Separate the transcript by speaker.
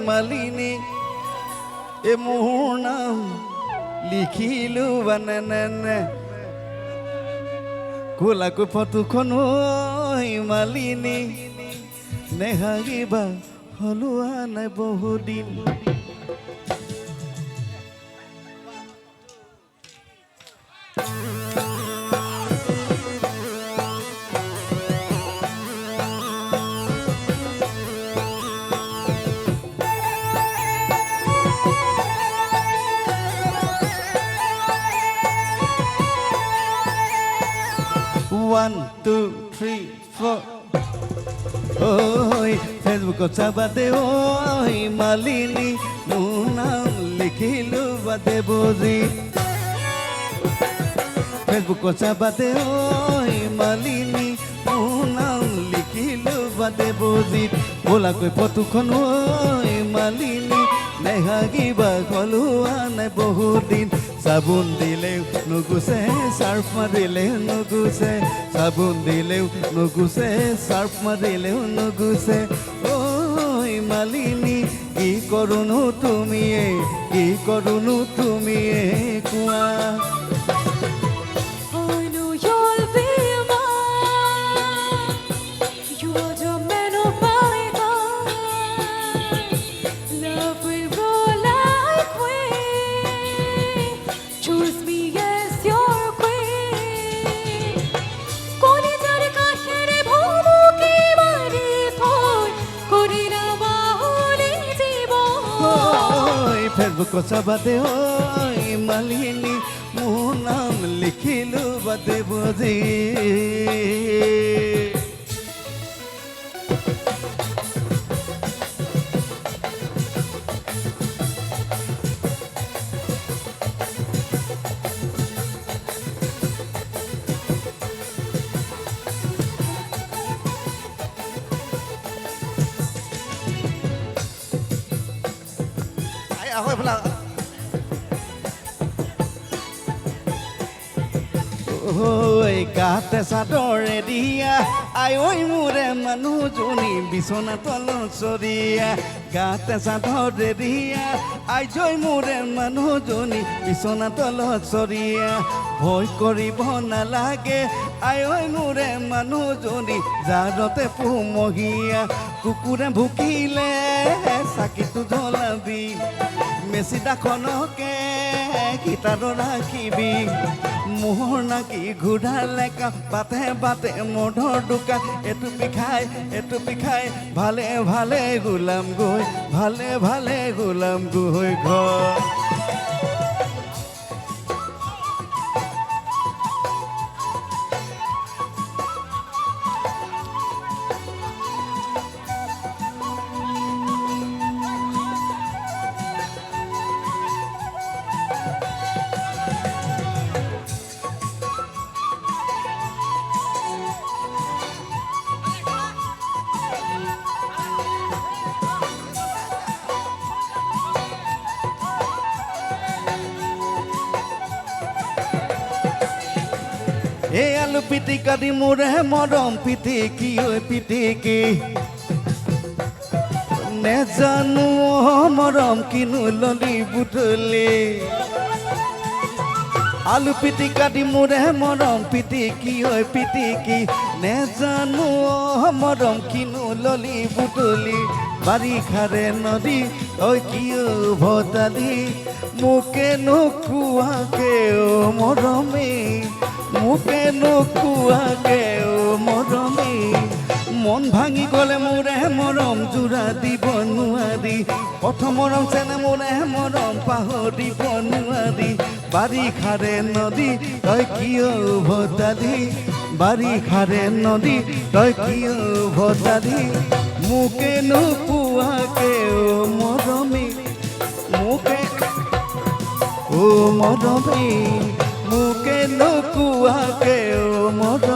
Speaker 1: মালিনী এ মোৰ নাম লিখিলো বানে কোলাকৈ ফটোখন মালিনী নেহাগিবা হলোৱা নাই বহুদিন One, two, three, four. Oi, Facebook chabate oi malini munam likhilu bade bozi. Facebook chabate oi malini munam likhilu bade bozi. Bola koi photo khon oi malini nehagiba kholuwa nai bahudin. Sabun dilew nuguse surf marilew nuguse sabun dilew nuguse surf marilew nuguse oi malini ki korunu tumi e kuwa Facebook chabate oi malini munam likhilu bade bozi ahoy pula oi kate sadore dia ai oi mure manu juni bisona tolon soria kate sadore dia ai joi mure manu juni bisona tolon soria ভয় কৰিব নালাগে আই ঐ মোৰে মানুহজনী জাৰতে পুমহীয়া কুকুৰে ভুকিলে চাকিটো জ্বলাবি মেচিদাখনকে গীতাত ৰাখিবি মোহৰ নাকি ঘূৰালে বাটে বাটে মধৰ দোকান এইটো পিখাই ভালে ভালে গোলাম গৈ ঘৰ এই আলু পিটিকা দি মোৰে মৰম পিটিকি ঐ পিটিকি নেজানো মৰম কিনো ললি বুটলি আলু পিটিকা দি মোৰে মৰম পিটিকি ঐ পিটিকি নেজানো মৰম কিনো ললি বুটলি বাৰিষাৰে নদী ঐ কিয় ভতালি মোকে নোকোৱাকে মৰমে মোকে নোকোৱাকে মৰমে মন ভাঙি গ'লে মোৰে মৰম জোৰা দিব নোৱাৰি প্ৰথম মৰম চেনে মোৰে মৰম পাহৰিব নোৱাৰি বাৰিষাৰে নদী তই কিয় ভতালি বাৰিষাৰে নদী তই কিয় ভতালি মোকে নোকোৱাকে মৰমে মোকে মৰমে মোকে নোকোৱাকে মৰমে